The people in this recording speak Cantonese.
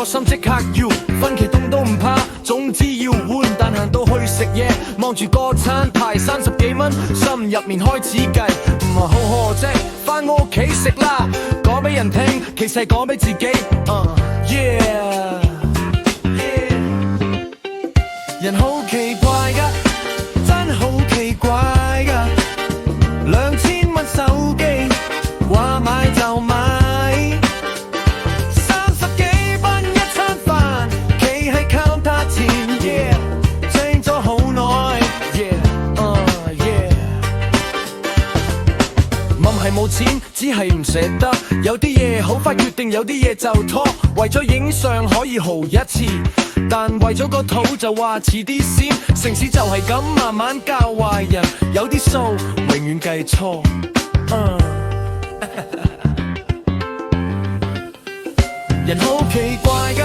個心即刻要分期凍都唔怕，總之要換，但行到去食嘢，望住個餐牌30幾蚊，心入面開始計，唔係好何啫，返我屋企食啦，講俾人聽，其實係講俾自己，yeah， 人好奇怪㗎，真好奇怪㗎，2000蚊手機，話買就買。冇錢，只係唔捨得。有啲嘢好快決定，有啲嘢就拖。為咗影相可以豪一次，但為咗個肚就話遲啲先。城市就係咁，慢慢教壞人。有啲數永遠計錯。人好奇怪㗎，